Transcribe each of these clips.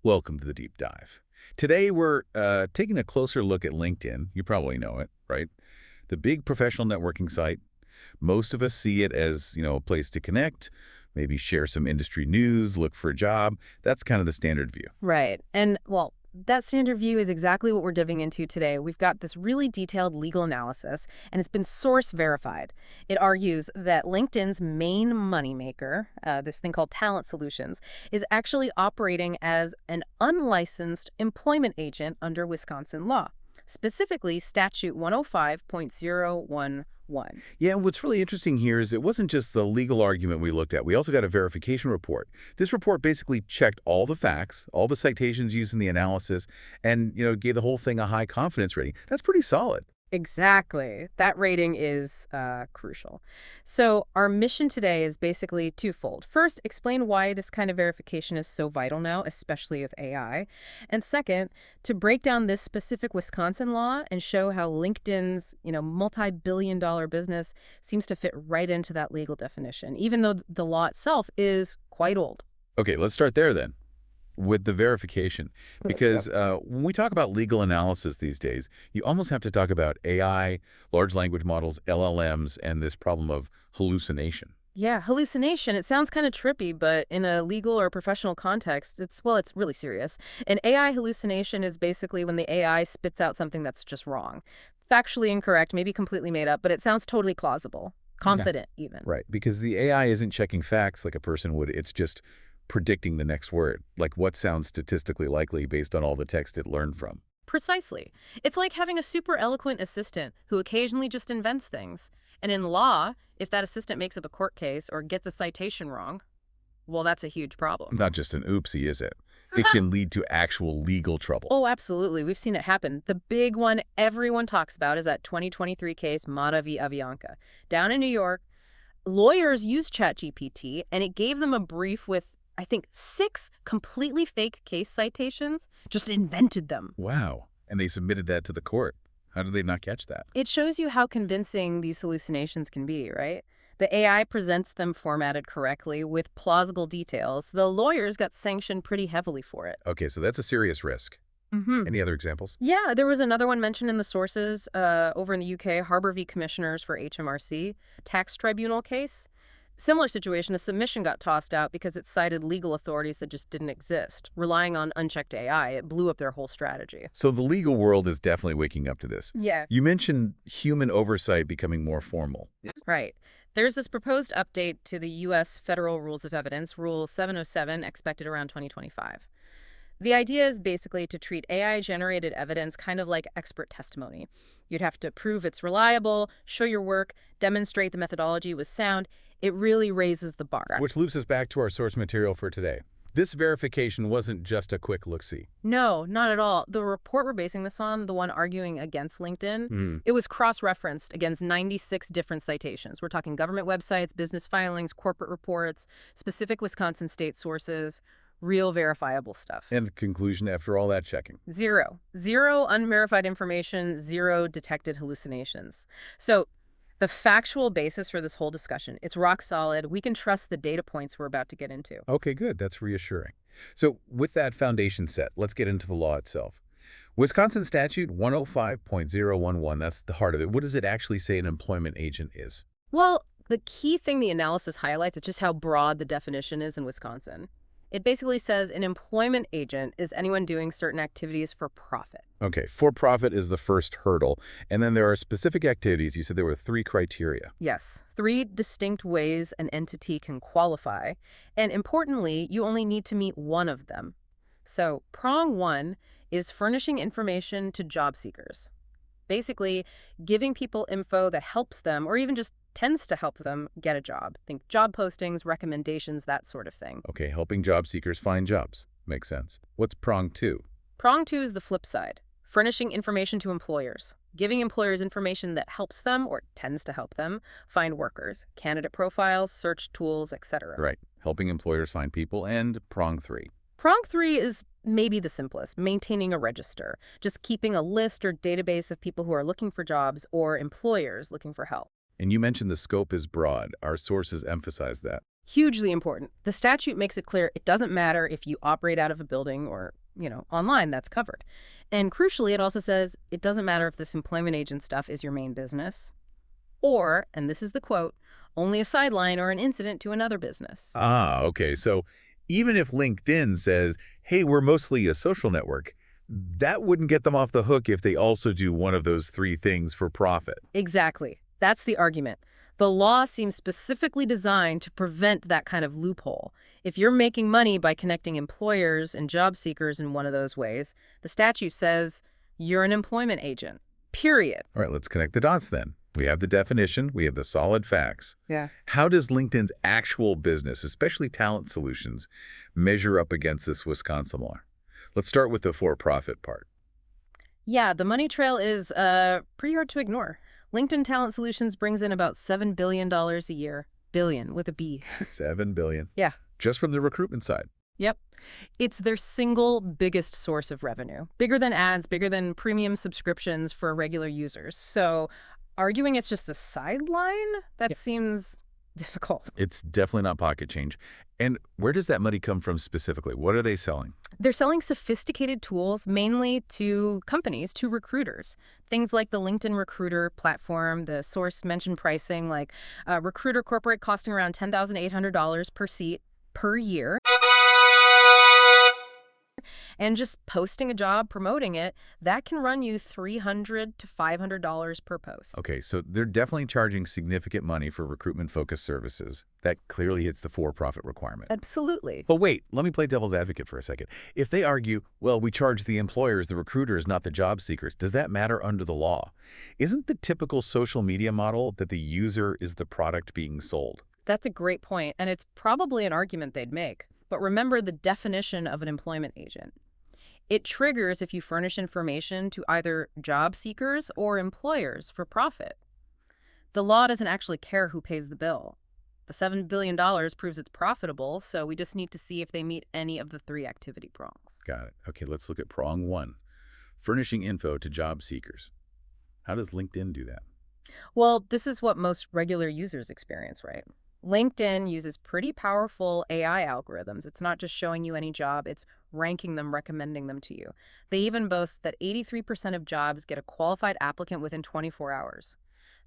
Welcome to the deep dive. Today we're taking a closer look at LinkedIn. You probably know it, right? The big professional networking site. Most of us see it as, a place to connect, maybe share some industry news, look for a job. That's kind of the standard view. Right. And, well, that standard view is exactly what we're diving into today. We've got this really detailed legal analysis, and it's been source verified. It argues that LinkedIn's main moneymaker, this thing called Talent Solutions, is actually operating as an unlicensed employment agent under Wisconsin law, specifically Statute 105.011. Yeah, and what's really interesting here is it wasn't just the legal argument we looked at. We also got a verification report. This report basically checked all the facts, all the citations used in the analysis, and, gave the whole thing a high confidence rating. That's pretty solid. Exactly. That rating is crucial. So our mission today is basically twofold. First, explain why this kind of verification is so vital now, especially with AI. And second, to break down this specific Wisconsin law and show how LinkedIn's, multi-billion-dollar business seems to fit right into that legal definition, even though the law itself is quite old. Okay, let's start there then, with the verification. Because when we talk about legal analysis these days, you almost have to talk about AI, large language models, LLMs, and this problem of hallucination. Yeah, hallucination. It sounds kind of trippy, but in a legal or professional context, it's really serious. An AI hallucination is basically when the AI spits out something that's just wrong. Factually incorrect, maybe completely made up, but it sounds totally plausible, confident even. Right, because the AI isn't checking facts like a person would. It's just predicting the next word, like what sounds statistically likely based on all the text it learned from. Precisely. It's like having a super eloquent assistant who occasionally just invents things. And in law, if that assistant makes up a court case or gets a citation wrong, well, that's a huge problem. Not just an oopsie, is it? It can lead to actual legal trouble. Oh, absolutely. We've seen it happen. The big one everyone talks about is that 2023 case, Mata v. Avianca. Down in New York, lawyers used ChatGPT, and it gave them a brief with, I think, 6 completely fake case citations, just invented them. Wow. And they submitted that to the court. How did they not catch that? It shows you how convincing these hallucinations can be, right? The AI presents them formatted correctly with plausible details. The lawyers got sanctioned pretty heavily for it. Okay, so that's a serious risk. Any other examples? Yeah, there was another one mentioned in the sources over in the UK, Harbour v. Commissioners for HMRC, tax tribunal case. Similar situation, a submission got tossed out because it cited legal authorities that just didn't exist. Relying on unchecked AI, it blew up their whole strategy. So the legal world is definitely waking up to this. Yeah. You mentioned human oversight becoming more formal. Right. There's this proposed update to the U.S. Federal Rules of Evidence, Rule 707, expected around 2025. The idea is basically to treat AI-generated evidence kind of like expert testimony. You'd have to prove it's reliable, show your work, demonstrate the methodology was sound. It really raises the bar. Which loops us back to our source material for today. This verification wasn't just a quick look-see. No, not at all. The report we're basing this on, the one arguing against LinkedIn, it was cross-referenced against 96 different citations. We're talking government websites, business filings, corporate reports, specific Wisconsin state sources, real verifiable stuff. And the conclusion after all that checking? Zero. Zero unverified information, zero detected hallucinations. So the factual basis for this whole discussion, it's rock solid. We can trust the data points we're about to get into. Okay, good. That's reassuring. So with that foundation set, let's get into the law itself. Wisconsin Statute 105.011, that's the heart of it. What does it actually say an employment agent is? Well, the key thing the analysis highlights is just how broad the definition is in Wisconsin. It basically says an employment agent is anyone doing certain activities for profit. Okay, for profit is the first hurdle. And then there are specific activities. You said there were 3 criteria. Yes, 3 distinct ways an entity can qualify. And importantly, you only need to meet one of them. So prong 1 is furnishing information to job seekers. Basically, giving people info that helps them or even just tends to help them get a job. Think job postings, recommendations, that sort of thing. Okay, helping job seekers find jobs. Makes sense. What's prong 2? Prong 2 is the flip side. Furnishing information to employers. Giving employers information that helps them or tends to help them find workers. Candidate profiles, search tools, etc. Right. Helping employers find people. And prong 3. Prong 3 is maybe the simplest, maintaining a register. Just keeping a list or database of people who are looking for jobs or employers looking for help. And you mentioned the scope is broad. Our sources emphasize that. Hugely important. The statute makes it clear it doesn't matter if you operate out of a building or, online, that's covered. And crucially, it also says it doesn't matter if this employment agent stuff is your main business or, and this is the quote, only a sideline or an incident to another business. Ah, okay. So even if LinkedIn says, hey, we're mostly a social network, that wouldn't get them off the hook if they also do one of those three things for profit. Exactly. That's the argument. The law seems specifically designed to prevent that kind of loophole. If you're making money by connecting employers and job seekers in one of those ways, the statute says you're an employment agent. Period. All right, let's connect the dots then. We have the definition, we have the solid facts. Yeah. How does LinkedIn's actual business, especially talent solutions, measure up against this Wisconsin law? Let's start with the for-profit part. Yeah, the money trail is pretty hard to ignore. LinkedIn Talent Solutions brings in about $7 billion a year. Billion with a B. 7 billion. Yeah. Just from the recruitment side. Yep. It's their single biggest source of revenue. Bigger than ads, bigger than premium subscriptions for regular users. So arguing it's just a sideline? That seems difficult. It's definitely not pocket change. And where does that money come from specifically? What are they selling? They're selling sophisticated tools mainly to companies, to recruiters. Things like the LinkedIn Recruiter platform, the source mentioned pricing, like Recruiter Corporate costing around $10,800 per seat per year. And just posting a job, promoting it, that can run you $300 to $500 per post. Okay, so they're definitely charging significant money for recruitment-focused services. That clearly hits the for-profit requirement. Absolutely. But wait, let me play devil's advocate for a second. If they argue, well, we charge the employers, the recruiters, not the job seekers, does that matter under the law? Isn't the typical social media model that the user is the product being sold? That's a great point, and it's probably an argument they'd make. But remember the definition of an employment agent. It triggers if you furnish information to either job seekers or employers for profit. The law doesn't actually care who pays the bill. The $7 billion proves it's profitable, so we just need to see if they meet any of the three activity prongs. Got it. Okay, let's look at prong one. Furnishing info to job seekers. How does LinkedIn do that? Well, this is what most regular users experience, right? LinkedIn uses pretty powerful AI algorithms. It's not just showing you any job, it's ranking them, recommending them to you. They even boast that 83% of jobs get a qualified applicant within 24 hours.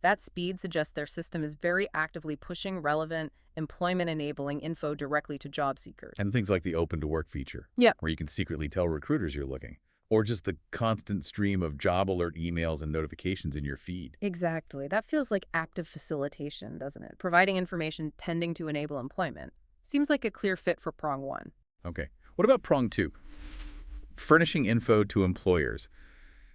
That speed suggests their system is very actively pushing relevant, employment-enabling info directly to job seekers. And things like the open to work feature. Yeah. Where you can secretly tell recruiters you're looking. Or just the constant stream of job alert emails and notifications in your feed. Exactly. That feels like active facilitation, doesn't it? Providing information tending to enable employment. Seems like a clear fit for prong one. Okay. What about prong two? Furnishing info to employers.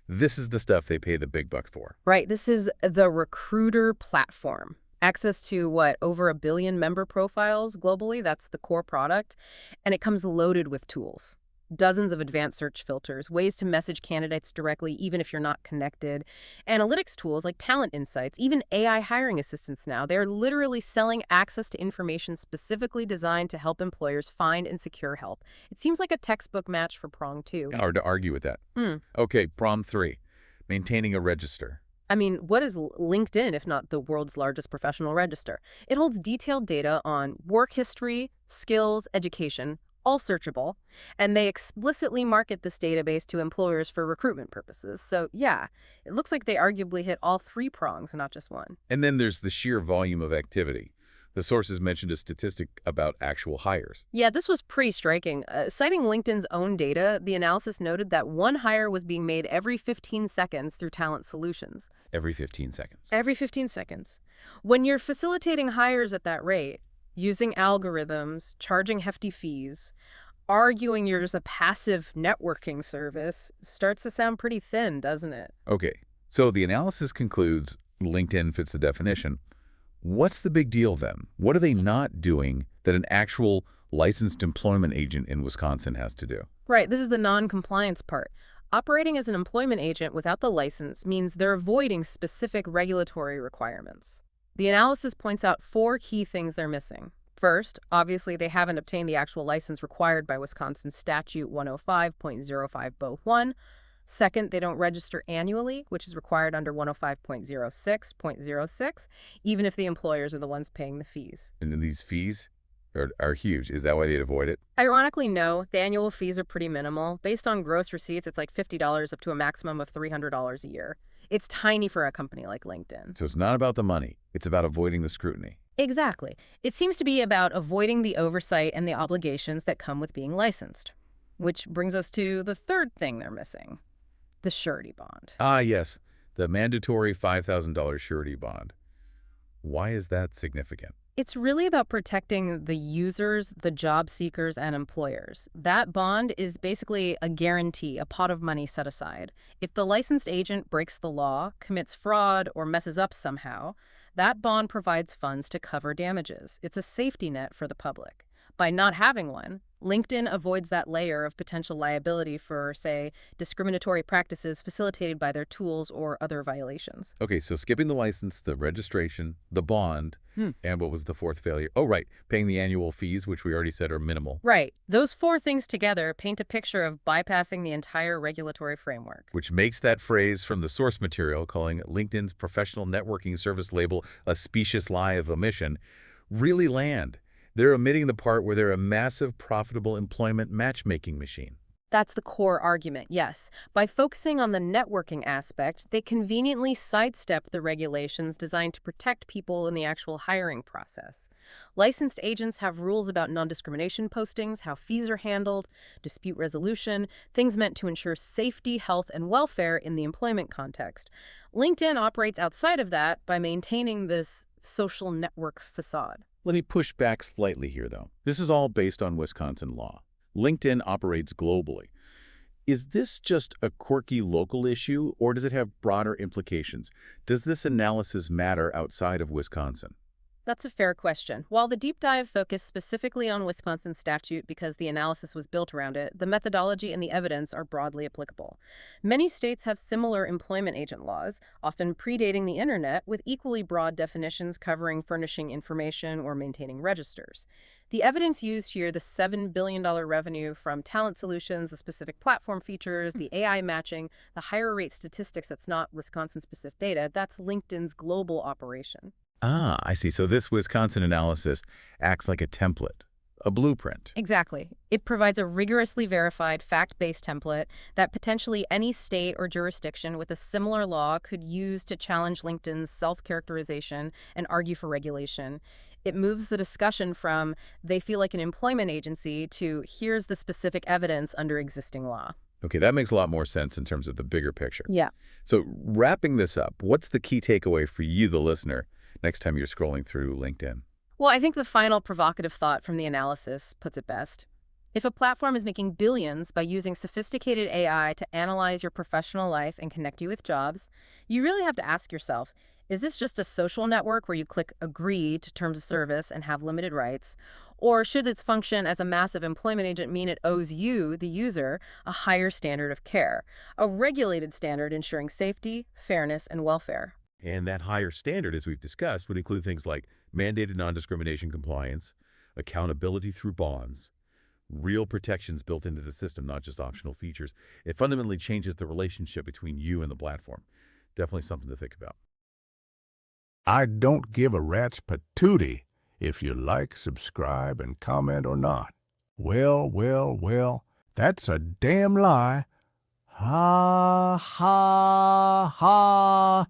This is the stuff they pay the big bucks for. Right. This is the recruiter platform. Access to, over 1 billion member profiles globally. That's the core product. And it comes loaded with tools. Dozens of advanced search filters, ways to message candidates directly even if you're not connected, analytics tools like talent insights, even AI hiring assistants now. They're literally selling access to information specifically designed to help employers find and secure help. It seems like a textbook match for prong two. Hard to argue with that. Okay, prong three. Maintaining a register. I mean, what is LinkedIn if not the world's largest professional register? It holds detailed data on work history, skills, education, all searchable, and they explicitly market this database to employers for recruitment purposes. So yeah, it looks like they arguably hit all three prongs, not just one. And then there's the sheer volume of activity. The sources mentioned a statistic about actual hires. Yeah, this was pretty striking. Citing LinkedIn's own data, the analysis noted that one hire was being made every 15 seconds through Talent Solutions. Every 15 seconds. Every 15 seconds. When you're facilitating hires at that rate, using algorithms, charging hefty fees, arguing you're just a passive networking service starts to sound pretty thin, doesn't it? Okay, so the analysis concludes LinkedIn fits the definition. What's the big deal then? What are they not doing that an actual licensed employment agent in Wisconsin has to do? Right, this is the non-compliance part. Operating as an employment agent without the license means they're avoiding specific regulatory requirements. The analysis points out 4 key things they're missing. First, obviously, they haven't obtained the actual license required by Wisconsin Statute 105.05 Second, they don't register annually, which is required under 105.06.06, even if the employers are the ones paying the fees. And then these fees? are huge. Is that why they'd avoid it? Ironically, no. The annual fees are pretty minimal. Based on gross receipts, it's like $50 up to a maximum of $300 a year. It's tiny for a company like LinkedIn. So it's not about the money. It's about avoiding the scrutiny. Exactly. It seems to be about avoiding the oversight and the obligations that come with being licensed. Which brings us to the third thing they're missing, the surety bond. Ah, yes, the mandatory $5,000 surety bond. Why is that significant? It's really about protecting the users, the job seekers, and employers. That bond is basically a guarantee, a pot of money set aside. If the licensed agent breaks the law, commits fraud, or messes up somehow, that bond provides funds to cover damages. It's a safety net for the public. By not having one, LinkedIn avoids that layer of potential liability for, say, discriminatory practices facilitated by their tools or other violations. Okay, so skipping the license, the registration, the bond, and what was the fourth failure? Oh, right, paying the annual fees, which we already said are minimal, Right. Those four things together paint a picture of bypassing the entire regulatory framework. which makes that phrase from the source material, calling LinkedIn's professional networking service label a specious lie of omission, really land. They're omitting the part where they're a massive, profitable employment matchmaking machine. That's the core argument, yes. By focusing on the networking aspect, they conveniently sidestep the regulations designed to protect people in the actual hiring process. Licensed agents have rules about non-discrimination postings, how fees are handled, dispute resolution, things meant to ensure safety, health, and welfare in the employment context. LinkedIn operates outside of that by maintaining this social network facade. Let me push back slightly here, though. This is all based on Wisconsin law. LinkedIn operates globally. Is this just a quirky local issue, or does it have broader implications? Does this analysis matter outside of Wisconsin? That's a fair question. While the deep dive focused specifically on Wisconsin statute because the analysis was built around it, the methodology and the evidence are broadly applicable. Many states have similar employment agent laws, often predating the internet, with equally broad definitions covering furnishing information or maintaining registers. The evidence used here, the $7 billion revenue from talent solutions, the specific platform features, the AI matching, the higher rate statistics that's not Wisconsin-specific data, that's LinkedIn's global operation. Ah, I see. So this Wisconsin analysis acts like a template, a blueprint. Exactly. It provides a rigorously verified, fact-based template that potentially any state or jurisdiction with a similar law could use to challenge LinkedIn's self-characterization and argue for regulation. It moves the discussion from they feel like an employment agency to here's the specific evidence under existing law. Okay, that makes a lot more sense in terms of the bigger picture. Yeah. So wrapping this up, what's the key takeaway for you, the listener, next time you're scrolling through LinkedIn? Well, I think the final provocative thought from the analysis puts it best. If a platform is making billions by using sophisticated AI to analyze your professional life and connect you with jobs, you really have to ask yourself, is this just a social network where you click agree to terms of service and have limited rights? Or should its function as a massive employment agent mean it owes you, the user, a higher standard of care, a regulated standard ensuring safety, fairness, and welfare? And that higher standard, as we've discussed, would include things like mandated non-discrimination compliance, accountability through bonds, real protections built into the system, not just optional features. It fundamentally changes the relationship between you and the platform. Definitely something to think about. I don't give a rat's patootie if you like, subscribe, and comment or not. Well, well, well, that's a damn lie. Ha, ha, ha.